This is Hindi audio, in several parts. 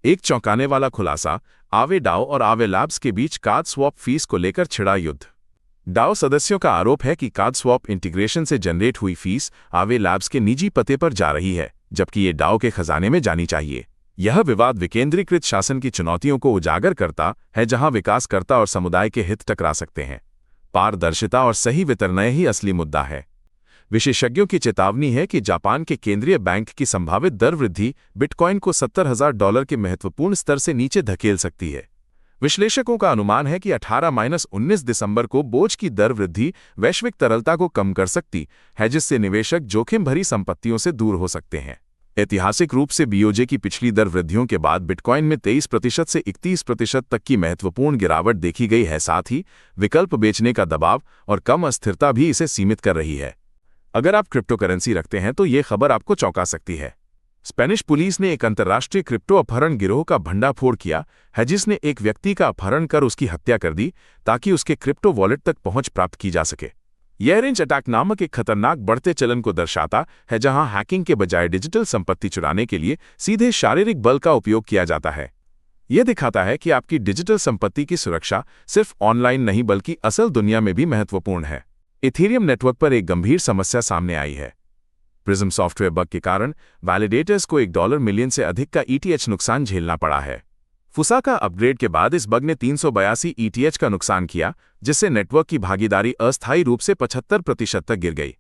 एक चौंकाने वाला खुलासा, आवे डाओ और आवे लैब्स के बीच कार्ड स्वैप फीस को लेकर छिड़ा युद्ध। डाओ सदस्यों का आरोप है कि कार्ड स्वैप इंटीग्रेशन से जनरेट हुई फीस आवे लैब्स के निजी पते पर जा रही है, जबकि ये डाओ के खजाने में जानी चाहिए। यह विवाद विकेंद्रीकृत शासन की चुनौतियों को उजागर करता है, जहां विकासकर्ता और समुदाय के हित टकरा सकते हैं। पारदर्शिता और सही वितरण ही असली मुद्दा है। विशेषज्ञों की चेतावनी है कि जापान के केंद्रीय बैंक की संभावित दर वृद्धि बिटकॉइन को $70,000 के महत्वपूर्ण स्तर से नीचे धकेल सकती है। विश्लेषकों का अनुमान है कि 18-19 दिसंबर को बोझ की दर वृद्धि वैश्विक तरलता को कम कर सकती है, जिससे निवेशक जोखिम भरी संपत्तियों से दूर हो सकते हैं। ऐतिहासिक रूप से बीओजे की पिछली दर वृद्धियों के बाद बिटकॉइन में 23% से 31% तक की महत्वपूर्ण गिरावट देखी गई है। साथ ही विकल्प बेचने का दबाव और कम अस्थिरता भी इसे सीमित कर रही है। अगर आप क्रिप्टो करेंसी रखते हैं तो ये खबर आपको चौंका सकती है। स्पेनिश पुलिस ने एक अंतर्राष्ट्रीय क्रिप्टो अपहरण गिरोह का भंडाफोड़ किया है, जिसने एक व्यक्ति का अपहरण कर उसकी हत्या कर दी ताकि उसके क्रिप्टो वॉलेट तक पहुंच प्राप्त की जा सके। यह रेंज अटैक नामक एक खतरनाक बढ़ते चलन को दर्शाता है, जहां हैकिंग के बजाय डिजिटल संपत्ति चुराने के लिए सीधे शारीरिक बल का उपयोग किया जाता है। यह दिखाता है कि आपकी डिजिटल संपत्ति की सुरक्षा सिर्फ ऑनलाइन नहीं बल्कि असल दुनिया में भी महत्वपूर्ण है। इथेरियम नेटवर्क पर एक गंभीर समस्या सामने आई है। प्रिज्म सॉफ्टवेयर बग के कारण वैलिडेटर्स को $1 मिलियन से अधिक का ETH नुकसान झेलना पड़ा है। फुसा का अपग्रेड के बाद इस बग ने 382 ETH का नुकसान किया, जिससे नेटवर्क की भागीदारी अस्थायी रूप से 75% तक गिर गई।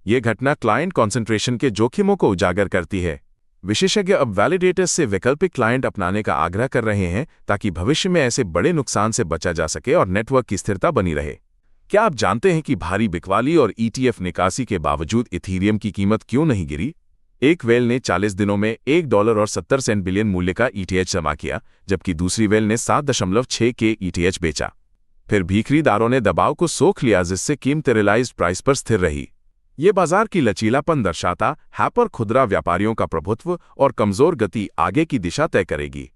ये घटना क्लाइंट कॉन्सेंट्रेशन के जोखिमों को उजागर करती है। विशेषज्ञ अब वैलिडेटर्स से वैकल्पिक क्लाइंट अपनाने का आग्रह कर रहे हैं ताकि भविष्य में ऐसे बड़े नुकसान से बचा जा सके और नेटवर्क की स्थिरता बनी रहे। क्या आप जानते हैं कि भारी बिकवाली और ETF निकासी के बावजूद इथीरियम की कीमत क्यों नहीं गिरी? एक वेल ने 40 दिनों में $1.70 बिलियन मूल्य का ETH जमा किया, जबकि दूसरी वेल ने 7.6 के ETH बेचा। फिर भी खरीदारों ने दबाव को सोख लिया, जिससे कीमत रियलाइज्ड प्राइस पर स्थिर रही। ये बाजार की लचीलापन दर्शाता है, पर खुदरा व्यापारियों का प्रभुत्व और कमजोर गति आगे की दिशा तय करेगी।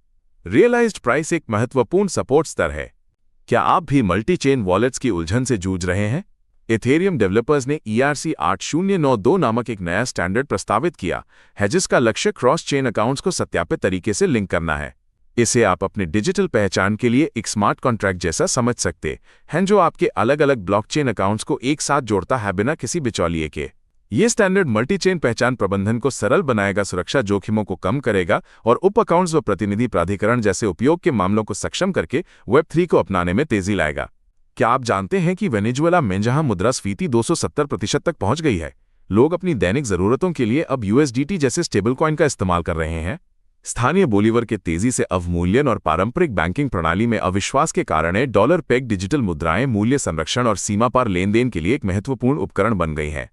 रियलाइज्ड प्राइस एक महत्वपूर्ण सपोर्ट स्तर है। क्या आप भी मल्टी चेन वॉलेट्स की उलझन से जूझ रहे हैं? इथेरियम डेवलपर्स ने ERC-8092 नामक एक नया स्टैंडर्ड प्रस्तावित किया है, जिसका लक्ष्य क्रॉस चेन अकाउंट्स को सत्यापित तरीके से लिंक करना है। इसे आप अपने डिजिटल पहचान के लिए एक स्मार्ट कॉन्ट्रैक्ट जैसा समझ सकते हैं, जो आपके अलग अलग ब्लॉकचेन अकाउंट्स को एक साथ जोड़ता है बिना किसी बिचौलिए के। ये स्टैंडर्ड मल्टीचेन पहचान प्रबंधन को सरल बनाएगा, सुरक्षा जोखिमों को कम करेगा और उप अकाउंट्स व प्रतिनिधि प्राधिकरण जैसे उपयोग के मामलों को सक्षम करके Web3 को अपनाने में तेजी लाएगा। क्या आप जानते हैं कि वेनेजुएला में जहां मुद्रास्फीति 270% तक पहुंच गई है, लोग अपनी दैनिक जरूरतों के लिए अब USDT जैसे स्टेबल कॉइन का इस्तेमाल कर रहे हैं? स्थानीय बोलीवर के तेजी से अवमूल्यन और पारंपरिक बैंकिंग प्रणाली में अविश्वास के कारण डॉलर पेग डिजिटल मुद्राएं मूल्य संरक्षण और सीमा पार लेन देन के लिए एक महत्वपूर्ण उपकरण बन गई हैं।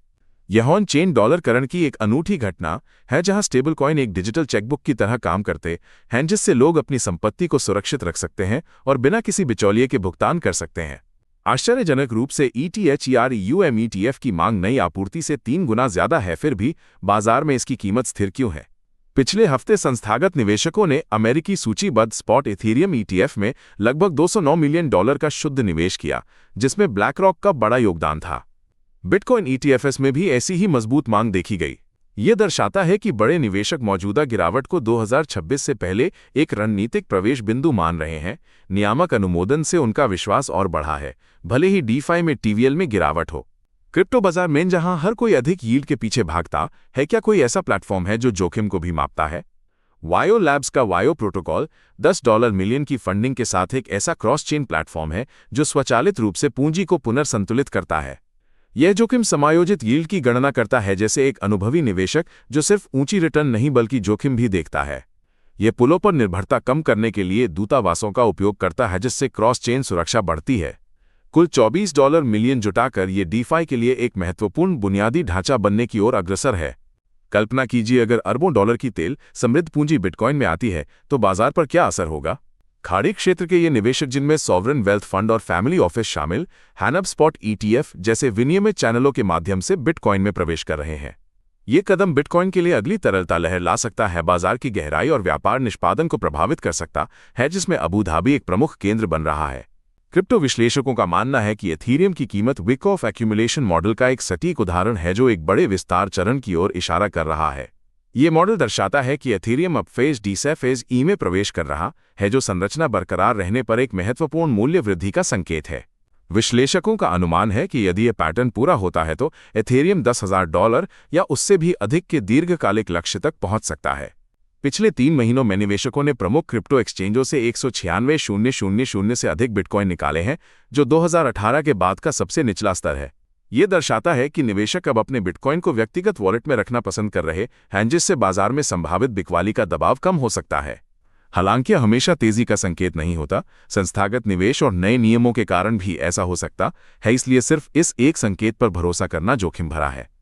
यह ऑन चेन डॉलरकरण की एक अनूठी घटना है, जहां स्टेबल कॉइन एक डिजिटल चेकबुक की तरह काम करते हैं, जिससे लोग अपनी संपत्ति को सुरक्षित रख सकते हैं और बिना किसी बिचौलिए के भुगतान कर सकते हैं। आश्चर्यजनक रूप से ETH-EUM ETF की मांग नई आपूर्ति से 3 गुना ज्यादा है, फिर भी बाजार में इसकी कीमत स्थिर क्यों है? पिछले हफ्ते संस्थागत निवेशकों ने अमेरिकी सूचीबद्ध स्पॉट इथेरियम ETF में लगभग $209 मिलियन का शुद्ध निवेश किया, जिसमें ब्लैकरॉक का बड़ा योगदान था। बिटकॉइन ETFs में भी ऐसी ही मजबूत मांग देखी गई। ये दर्शाता है कि बड़े निवेशक मौजूदा गिरावट को 2026 से पहले एक रणनीतिक प्रवेश बिंदु मान रहे हैं। नियामक अनुमोदन से उनका विश्वास और बढ़ा है, भले ही DeFi में TVL में गिरावट हो। क्रिप्टो बाजार में जहां हर कोई अधिक यील्ड के पीछे भागता है, क्या कोई ऐसा प्लेटफॉर्म है जो जोखिम को भी मापता है? वायो लैब्स का वायो प्रोटोकॉल $10 मिलियन की फंडिंग के साथ एक ऐसा क्रॉस चेन प्लेटफॉर्म है जो स्वचालित रूप से पूंजी को पुनर्संतुलित करता है। यह जोखिम समायोजित यील्ड की गणना करता है, जैसे एक अनुभवी निवेशक जो सिर्फ ऊंची रिटर्न नहीं बल्कि जोखिम भी देखता है। यह पुलों पर निर्भरता कम करने के लिए दूतावासों का उपयोग करता है, जिससे क्रॉस चेन सुरक्षा बढ़ती है। कुल $24 मिलियन जुटाकर ये DeFi के लिए एक महत्वपूर्ण बुनियादी ढांचा बनने की ओर अग्रसर है। कल्पना कीजिए, अगर अरबों डॉलर की तेल समृद्ध पूंजी बिटकॉइन में आती है तो बाजार पर क्या असर होगा? खाड़ी क्षेत्र के ये निवेशक, जिनमें सॉवरेन वेल्थ फंड और फैमिली ऑफिस शामिल, हैनब-स्पॉट ETF जैसे विनियमित चैनलों के माध्यम से बिटकॉइन में प्रवेश कर रहे हैं। ये कदम बिटकॉइन के लिए अगली तरलता लहर ला सकता है, बाजार की गहराई और व्यापार निष्पादन को प्रभावित कर सकता है, जिसमें अबू धाबी एक प्रमुख केंद्र बन रहा है। क्रिप्टो विश्लेषकों का मानना है कि इथेरियम की कीमत विक ऑफ एक्यूमुलेशन मॉडल का एक सटीक उदाहरण है, जो एक बड़े विस्तार चरण की ओर इशारा कर रहा है। ये मॉडल दर्शाता है कि एथेरियम अब फेज डी से फेज ई में प्रवेश कर रहा है, जो संरचना बरकरार रहने पर एक महत्वपूर्ण मूल्य वृद्धि का संकेत है। विश्लेषकों का अनुमान है कि यदि यह पैटर्न पूरा होता है तो एथेरियम $10,000 या उससे भी अधिक के दीर्घकालिक लक्ष्य तक पहुंच सकता है। पिछले 3 महीनों में निवेशकों ने प्रमुख क्रिप्टो एक्सचेंजों से 196,000 से अधिक बिटकॉइन निकाले हैं, जो 2018 के बाद का सबसे निचला स्तर है। ये दर्शाता है कि निवेशक अब अपने बिटकॉइन को व्यक्तिगत वॉलेट में रखना पसंद कर रहे हैं, जिससे बाजार में संभावित बिकवाली का दबाव कम हो सकता है। हालांकि हमेशा तेजी का संकेत नहीं होता, संस्थागत निवेश और नए नियमों के कारण भी ऐसा हो सकता है, इसलिए सिर्फ इस एक संकेत पर भरोसा करना जोखिम भरा है।